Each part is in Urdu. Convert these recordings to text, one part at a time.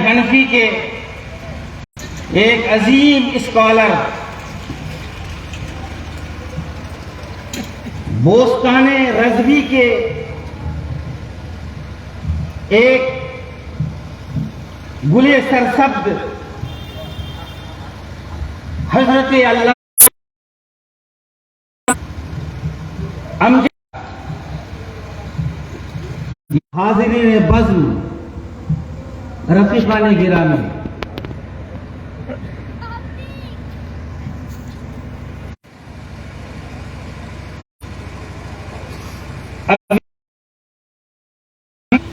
حنفی کے ایک عظیم اسکالر بوستان رضوی کے ایک گلے سرسبز حضرت اللہ حاضرین بزم رفیقان گرامی،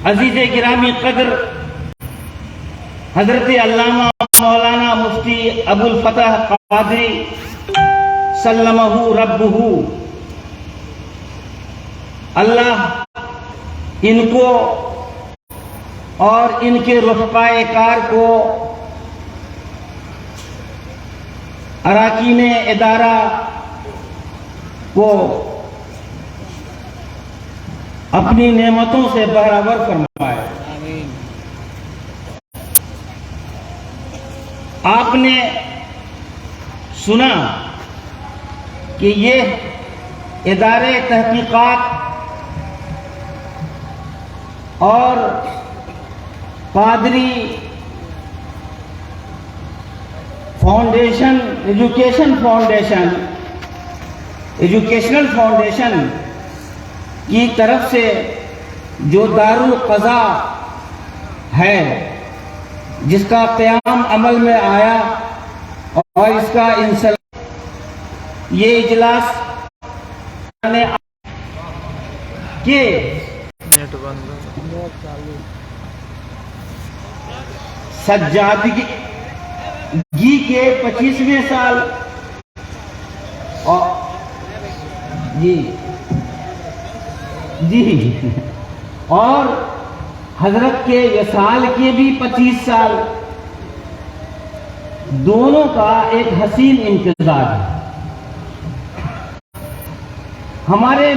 عزیز گرامی قدر حضرت علامہ مولانا مفتی ابو الفتح قادری سلمہ ربہ، اللہ ان کو اور ان کے رفقائے کار کو، اراکین ادارہ کو اپنی نعمتوں سے بہرور فرمائے۔ آپ نے سنا کہ یہ ادارے تحقیقات اور قادری فاؤنڈیشن ایجوکیشنل فاؤنڈیشن کی طرف سے جو دارالقضاء ہے، جس کا قیام عمل میں آیا اور اس کا یہ اجلاس کہ سجادگی کے 25ویں سال اور اور حضرت کے وصال کے بھی 25 سال، دونوں کا ایک حسین امتزاج ہے۔ ہمارے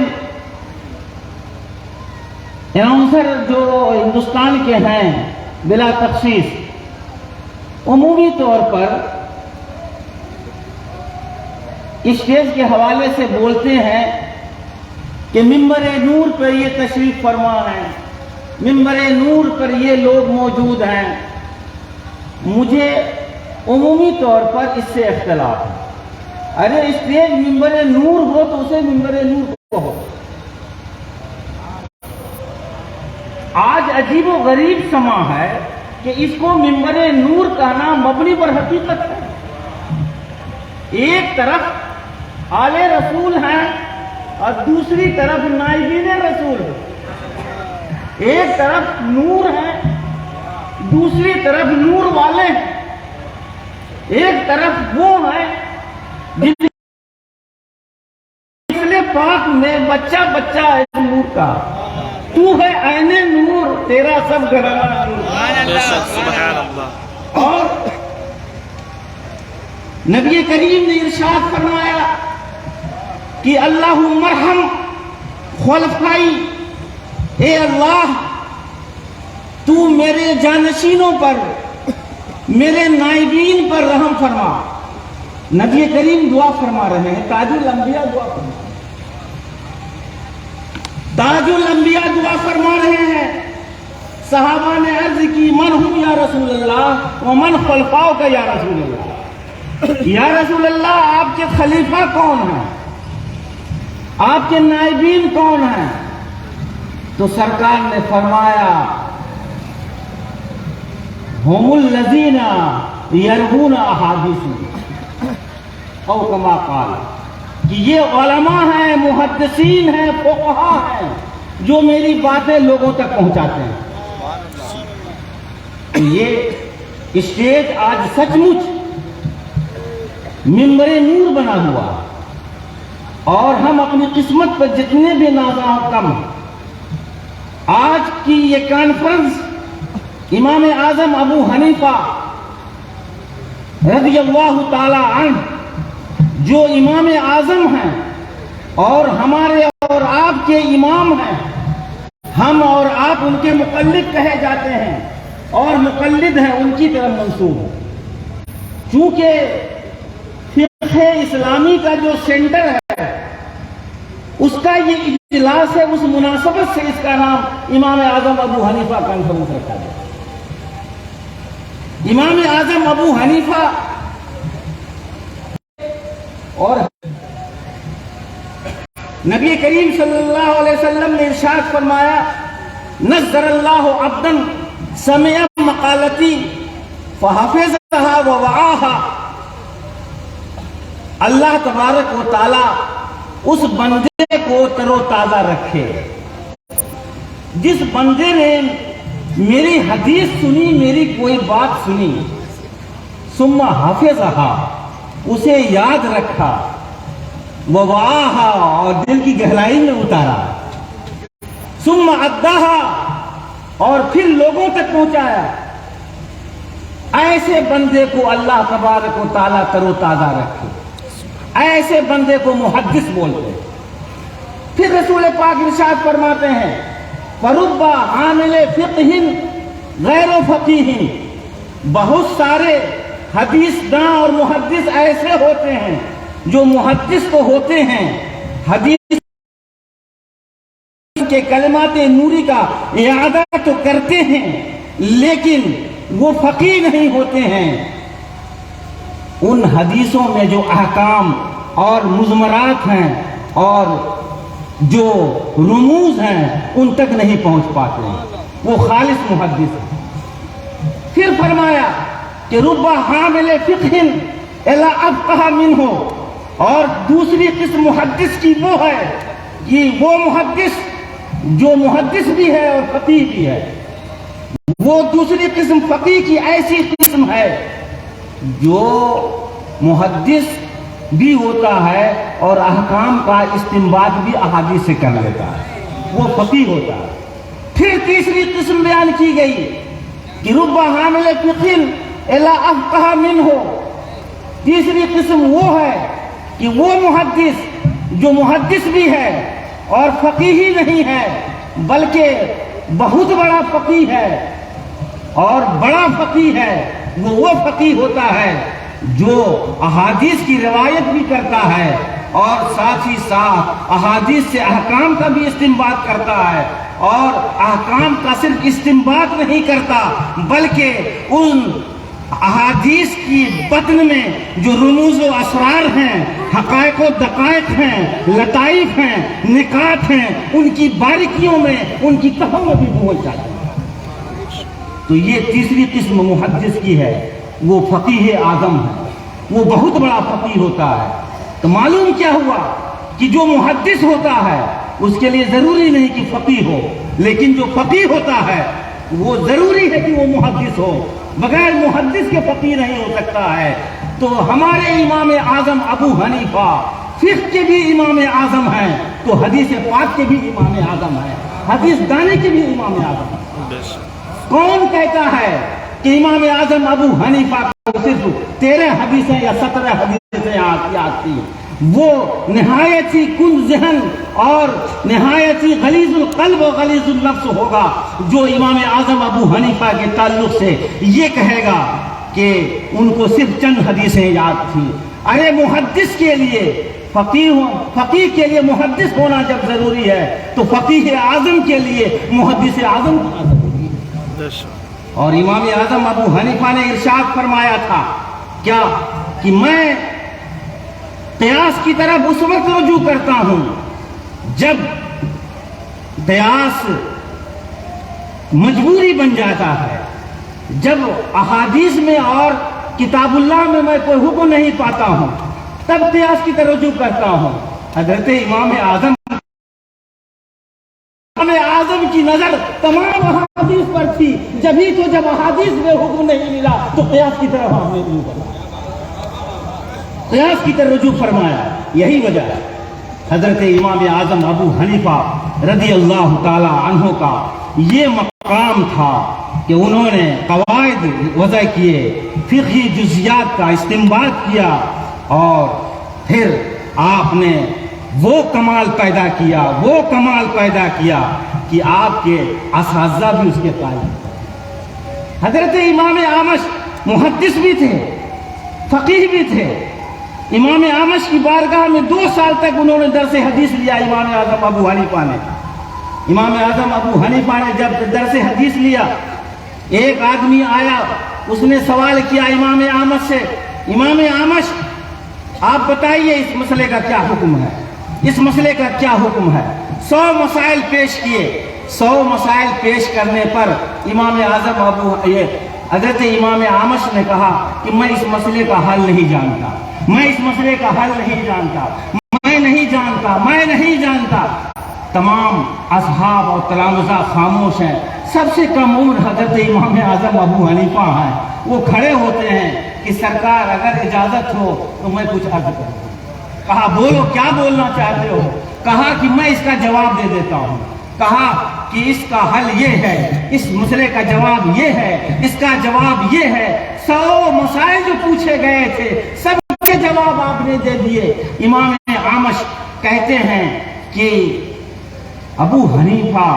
اناؤنسر جو ہندوستان کے ہیں بلا تخصیص عمومی طور پر اسٹیج کے حوالے سے بولتے ہیں کہ ممبر نور پر یہ تشریف فرما ہے، ممبر نور پر یہ لوگ موجود ہیں۔ مجھے عمومی طور پر اس سے اختلاف ہے۔ ارے اسٹیج ممبر نور ہو تو اسے ممبر نور کہو۔ آج عجیب و غریب سما ہے کہ اس کو ممبر نور کہنا مبنی پر حقیقت ہے۔ ایک طرف آل رسول ہیں اور دوسری طرف نائبین رسول ہیں، ایک طرف نور ہے دوسری طرف نور والے ہیں، ایک طرف وہ ہیں جن پاک میں بچہ بچہ ہے نور کا، تو ہے عین نور، تیرا سب گھرانہ نور۔ سبحان اللہ۔ اور نبی کریم نے ارشاد فرمایا کہ اللہم ارحم خلفائی، اے اللہ تو میرے جانشینوں پر، میرے نائبین پر رحم فرما۔ نبی کریم دعا فرما رہے ہیں، تاج الانبیاء دعا فرما، تاج الانبیاء دعا فرما رہے ہیں۔ صحابہ نے عرض کی من ہم یا رسول اللہ ومن خلفاؤک یا رسول اللہ، یا رسول اللہ آپ کے خلیفہ کون ہیں، آپ کے نائبین کون ہیں؟ تو سرکار نے فرمایا ہم الذین یروون احادیث، او کما قال، کہ یہ علماء ہیں، محدثین ہیں، فقہا ہیں، جو میری باتیں لوگوں تک پہنچاتے ہیں۔ یہ اسٹیج آج سچ مچ ممبر نور بنا ہوا، اور ہم اپنی قسمت پر جتنے بھی نازاں کم۔ آج کی یہ کانفرنس امام اعظم ابو حنیفہ رضی اللہ تعالی عنہ جو امام اعظم ہیں اور ہمارے اور آپ کے امام ہیں، ہم اور آپ ان کے مقلد کہے جاتے ہیں، اور مقلد ہیں ان کی طرف منسوب ہے۔ چونکہ فقہ اسلامی کا جو سینٹر ہے اس کا یہ اجلاس ہے، اس مناسبت سے اس کا نام امام اعظم ابو حنیفہ کانفرنس رکھا گیا۔ امام اعظم ابو حنیفہ اور نبی کریم صلی اللہ علیہ وسلم نے ارشاد فرمایا، نذر اللہ عبدا سمع مقالتی فحفظها ووعاها، اللہ تبارک و تعالی اس بندے کو تر و تازہ رکھے جس بندے نے میری حدیث سنی، میری کوئی بات سنی، ثم حفظها، اسے یاد رکھا، ووعاها، اور دل کی گہرائی میں اتارا، ثم اداها، اور پھر لوگوں تک پہنچایا، ایسے بندے کو اللہ تبارک و تعالیٰ تر و تازہ رکھے، ایسے بندے کو محدث بولتے۔ پھر رسول پاک ارشاد فرماتے ہیں، فَرُبَّ عَامِلِ فِقْهٍ غَيْرُ فَقِيهٍ، بہت سارے حدیث داں اور محدث ایسے ہوتے ہیں جو محدث تو ہوتے ہیں، حدیث کے کلمات نوری کا اعادہ تو کرتے ہیں، لیکن وہ فقیہ نہیں ہوتے ہیں۔ ان حدیثوں میں جو احکام اور مضمرات ہیں اور جو رموز ہیں ان تک نہیں پہنچ پاتے ہیں، وہ خالص محدث ہیں۔ پھر فرمایا کہ رب حامل فقہ الا افقہ منہ، اور دوسری قسم محدث کی وہ ہے کہ وہ محدث جو محدث بھی ہے اور فقیہ بھی ہے، وہ دوسری قسم فقیہ کی ایسی قسم ہے جو محدث بھی ہوتا ہے اور احکام کا استنباط بھی احادیث سے کر لیتا ہے، وہ فقیہ ہوتا ہے۔ پھر تیسری قسم بیان کی گئی کہ رب حامل فقہ الا افقہ منہ، تیسری قسم وہ ہے کہ وہ محدث جو محدث بھی ہے اور فقیہ ہی نہیں ہے بلکہ بہت بڑا فقیہ ہے اور بڑا فقیہ ہے، وہ فقیہ ہوتا ہے جو احادیث کی روایت بھی کرتا ہے اور ساتھ ہی ساتھ احادیث سے احکام کا بھی استنباط کرتا ہے، اور احکام کا صرف استنباط نہیں کرتا بلکہ ان احادیث کی بطن میں جو رموز و اسرار ہیں، حقائق و دقائق ہیں، لطائف ہیں، نکات ہیں، ان کی باریکیوں میں، ان کی تہوں میں بھی پہنچ جاتا ہے۔ تو یہ تیسری قسم محدث کی ہے، وہ فقیہ اعظم ہے، وہ بہت بڑا فقیہ ہوتا ہے۔ تو معلوم کیا ہوا کہ جو محدث ہوتا ہے اس کے لیے ضروری نہیں کہ فقیہ ہو، لیکن جو فقیہ ہوتا ہے وہ ضروری ہے کہ وہ محدث ہو، بغیر محدث کے فقیہ نہیں ہو سکتا ہے۔ تو ہمارے امام اعظم ابو حنیفہ فقہ کے بھی امام اعظم ہیں، تو حدیث پاک کے بھی امام اعظم ہیں، حدیث دانے کے بھی امام اعظم ہیں۔ کون کہتا ہے کہ امام اعظم ابو حنیفہ کو صرف 13 حدیثیں یا 17 حدیثیں یاد تھی؟ وہ نہایت ہی کند ذہن اور نہایت ہی غلیظ القلب و غلیظ النفس ہوگا جو امام اعظم ابو حنیفہ کے تعلق سے یہ کہے گا کہ ان کو صرف چند حدیثیں یاد تھی۔ ارے محدث کے لیے فقیہ کے لیے محدث ہونا جب ضروری ہے تو فقیہ اعظم کے لیے محدث اعظم ہونا ضروری ہے۔ اور امام اعظم ابو حنیفہ نے ارشاد فرمایا تھا کیا کہ میں قیاس کی طرف اس وقت رجوع کرتا ہوں جب قیاس مجبوری بن جاتا ہے، جب احادیث میں اور کتاب اللہ میں میں کوئی حکم نہیں پاتا ہوں تب قیاس کی طرف رجوع کرتا ہوں۔ حضرت امام اعظم کی نظر تمام احادیث پر تھی، جب احادیث میں حکم نہیں ملا تو قیاس کی طرف ہم نے رجوع کرا، قیاس کی طرف رجوع فرمایا۔ یہی وجہ ہے حضرت امام اعظم ابو حنیفہ رضی اللہ تعالی عنہ کا یہ مقام تھا کہ انہوں نے قواعد وضع کیے، فقہی جزیات کا استنباط کیا، اور پھر آپ نے وہ کمال پیدا کیا کہ آپ کے اساتذہ بھی اس کے قائل ہیں۔ حضرت امام اعمش محدث بھی تھے، فقیہ بھی تھے. امام اعمش کی بارگاہ میں 2 سال تک انہوں نے درس حدیث لیا. امام اعظم ابو حنیفہ نے، امام اعظم ابو حنیفہ نے جب درس حدیث لیا، ایک آدمی آیا، اس نے سوال کیا امام اعمش سے، امام اعمش آپ بتائیے اس مسئلے کا کیا حکم ہے، اس مسئلے کا کیا حکم ہے. 100 مسائل پیش کیے. 100 مسائل پیش کرنے پر امام اعظم حضرت امام اعمش نے کہا کہ میں اس مسئلے کا حل نہیں جانتا، میں اس مسئلے کا حل نہیں جانتا، میں نہیں جانتا. تمام اصحاب اور تلامذہ خاموش ہیں. سب سے کم عمر حضرت امام اعظم ابو حنیفہ ہیں. وہ کھڑے ہوتے ہیں کہ سرکار اگر اجازت ہو تو میں کچھ عرض کروں. کہا بولو، کیا بولنا چاہتے ہو؟ کہا کہ میں اس کا جواب دے دیتا ہوں. کہا کہ اس کا حل یہ ہے، اس مسئلے کا جواب یہ ہے، اس کا جواب یہ ہے. 100 مسائل جو پوچھے گئے تھے سب کے جواب آپ نے دے دیے. امام اعمش کہتے ہیں کہ ابو حنیفہ،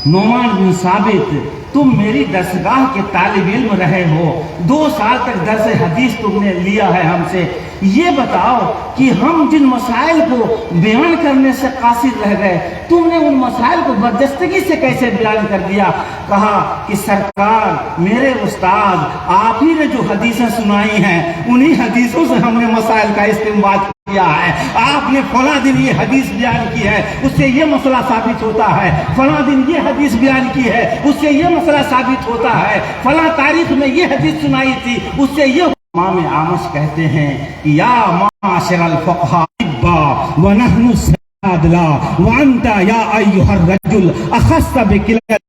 نعمان بن ثابت، تم میری درسگاہ کے طالب علم رہے ہو، 2 سال تک درس حدیث تم نے لیا ہے ہم سے. یہ بتاؤ کہ ہم جن مسائل کو بیان کرنے سے قاصر رہ گئے، تم نے ان مسائل کو برجستگی سے کیسے بیان کر دیا؟ کہا کہ سرکار، میرے استاد آپ ہی نے جو حدیثیں سنائی ہیں انہی حدیثوں سے ہم نے مسائل کا استنباط کیا ہے. آپ نے فلاں دن یہ حدیث بیان کی ہے، اس سے یہ مسئلہ ثابت ہوتا ہے. فلاں دن یہ حدیث بیان کی ہے، اس سے یہ مسئلہ ثابت ہوتا ہے. فلاں تاریخ میں یہ حدیث سنائی تھی، اس سے یہ. امام اعمش کہتے ہیں یا معاشر الفقهاء ونحن السادة لا وانت یا ایها الرجل اخص بکلمة.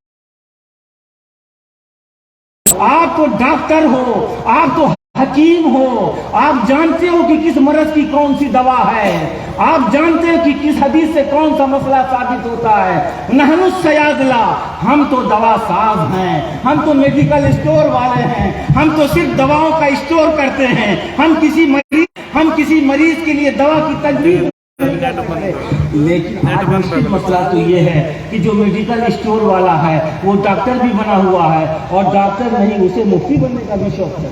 آپ تو ڈاکٹر ہو، آپ تو حکیم ہو، آپ جانتے ہو کہ کس مرض کی کون سی دوا ہے، آپ جانتے ہو کہ کس حدیث سے کون سا مسئلہ ثابت ہوتا ہے. نحن الصیادلہ، ہم تو دوا ساز ہیں، ہم تو میڈیکل اسٹور والے ہیں، ہم تو صرف دواؤں کا اسٹور کرتے ہیں. ہم کسی مریض کے لیے دوا کی تجویز. لیکن آج مشکل مسئلہ تو یہ ہے کہ جو میڈیکل اسٹور والا ہے وہ ڈاکٹر بھی بنا ہوا ہے، اور ڈاکٹر نہیں، اسے مفتی بننے کا بھی شوق ہے.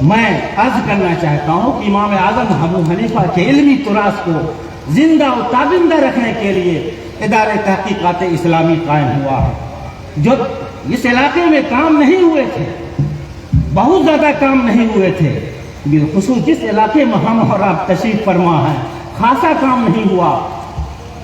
میں عرض کرنا چاہتا ہوں کہ امام اعظم ابو حنیفہ کے علمی تراث کو زندہ و تابندہ رکھنے کے لیے ادارہ تحقیقات اسلامی قائم ہوا ہے. جو اس علاقے میں کام نہیں ہوئے تھے، بہت زیادہ کام نہیں ہوئے تھے، بالخصوص جس علاقے میں ہم اور آپ تشریف فرما ہیں خاصا کام نہیں ہوا.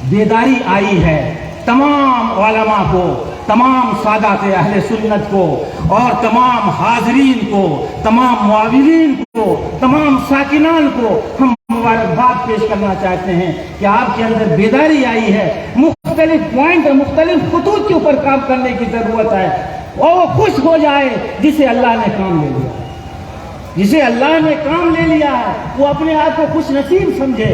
بیداری آئی ہے تمام علماء کو، تمام سادات اہل سنت کو، اور تمام حاضرین کو، تمام معاونین کو، تمام ساکنان کو ہم مبارکباد پیش کرنا چاہتے ہیں کہ آپ کے اندر بیداری آئی ہے. مختلف پوائنٹ، مختلف خطوط کے اوپر کام کرنے کی ضرورت ہے. اور وہ خوش ہو جائے جسے اللہ نے کام لے لیا، جسے اللہ نے کام لے لیا ہے وہ اپنے آپ کو خوش نصیب سمجھے.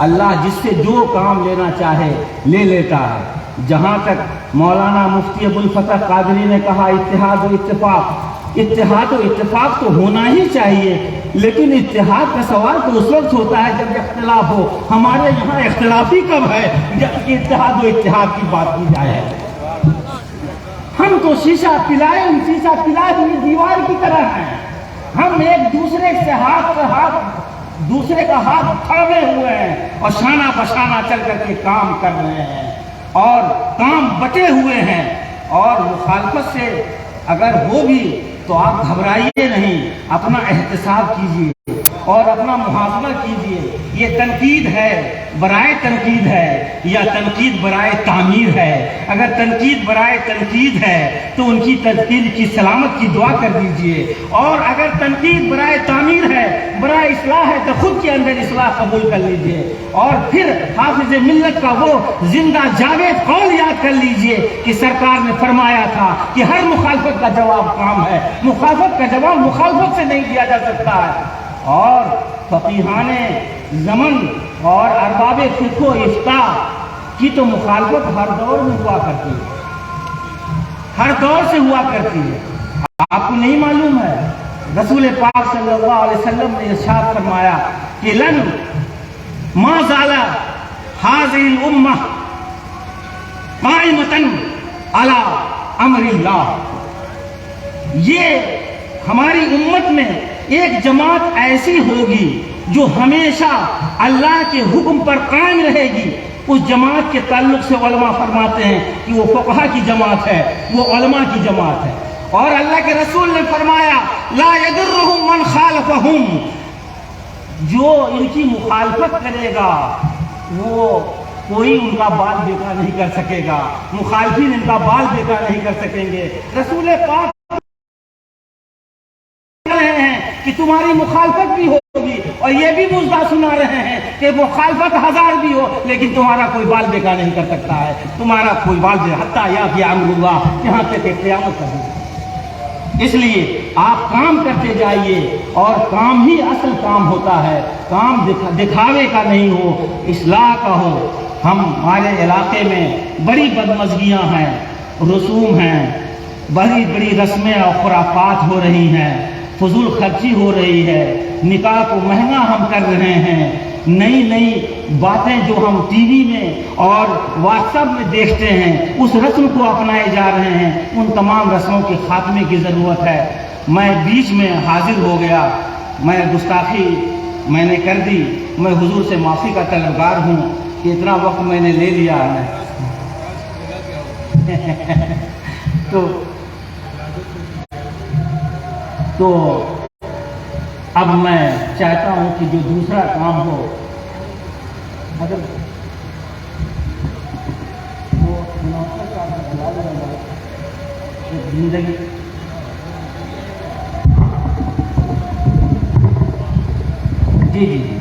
اللہ جس سے جو کام لینا چاہے لے لیتا ہے. جہاں تک مولانا مفتی ابو الفتح قادری نے کہا اتحاد و اتفاق، اتحاد و اتفاق تو ہونا ہی چاہیے، لیکن اتحاد کا سوال تو اس وقت ہوتا ہے جب اختلاف ہو. ہمارے یہاں اختلاف ہی کب ہے جب کہ اتحاد و اتحاد کی بات کی جائے. ہم تو شیشہ پلائے ہوئی دیوار کی طرح ہیں. ہم ایک دوسرے سے دوسرے کا ہاتھ تھامے ہوئے ہیں اور شانہ بشانہ چل کر کے کام کر رہے ہیں اور کام بٹے ہوئے ہیں. اور مخالفت سے اگر ہو بھی تو آپ گھبرائیے نہیں، اپنا احتساب کیجیے اور اپنا محاسبہ کیجیے. یہ تنقید ہے برائے تنقید ہے یا تنقید برائے تعمیر ہے؟ اگر تنقید برائے تنقید ہے تو ان کی تنقید کی سلامت کی دعا کر دیجیے، اور اگر تنقید برائے تعمیر ہے، برائے اصلاح ہے، تو خود کے اندر اصلاح قبول کر لیجیے. اور پھر حافظ ملت کا وہ زندہ جاوید قول یاد کر لیجیے کہ سرکار نے فرمایا تھا کہ ہر مخالفت کا جواب کام ہے، مخالفت کا جواب مخالفت سے نہیں دیا جا سکتا ہے. اور فقیہان زمن اور ارباب فقہ و افتاء کی تو مخالفت ہر دور میں ہوا کرتی ہے، ہر دور سے ہوا کرتی ہے. آپ کو نہیں معلوم ہے رسول پاک صلی اللہ علیہ وسلم نے ارشاد فرمایا کہ لن ما زال هذه الامه قائمتن علی امر اللہ. یہ ہماری امت میں ایک جماعت ایسی ہوگی جو ہمیشہ اللہ کے حکم پر قائم رہے گی. اس جماعت کے تعلق سے علماء فرماتے ہیں کہ وہ فقہا کی جماعت ہے, وہ علماء کی جماعت ہے. اور اللہ کے رسول نے فرمایا لا یضرهم من خالفهم, جو ان کی مخالفت کرے گا وہ کوئی ان کا بال بیکار نہیں کر سکے گا, مخالفین ان کا بال بیکار نہیں کر سکیں گے. رسول پاک رہے ہیں کہ تمہاری مخالفت بھی ہوگی, اور یہ بھی مزدہ سنا رہے ہیں کہ مخالفت 1000 بھی ہو لیکن تمہارا کوئی بال بیکار نہیں کر سکتا ہے, تمہارا کوئی بال حتیٰ یأتی امر اللہ, یہاں تک کہ قیامت کا دن. اس لیے آپ کام کرتے جائیے, اور کام ہی اصل کام ہوتا ہے, کام دکھاوے کا نہیں ہو, اصلاح کا ہو. ہمارے علاقے میں بڑی بدمزگیاں ہیں, رسوم ہیں, بڑی بڑی رسمیں اور خرافات ہو رہی ہیں, فضول خرچی ہو رہی ہے, نکاح کو مہنگا ہم کر رہے ہیں, نئی نئی باتیں جو ہم ٹی وی میں اور واٹس ایپ میں دیکھتے ہیں اس رسم کو اپنائے جا رہے ہیں. ان تمام رسموں کے خاتمے کی ضرورت ہے. میں بیچ میں حاضر ہو گیا, میں گستاخی میں نے کر دی, میں حضور سے معافی کا طلبگار ہوں کہ اتنا وقت میں نے لے لیا ہے. تو اب میں چاہتا ہوں کہ جو دوسرا کام ہو, اگر وہ زندگی جی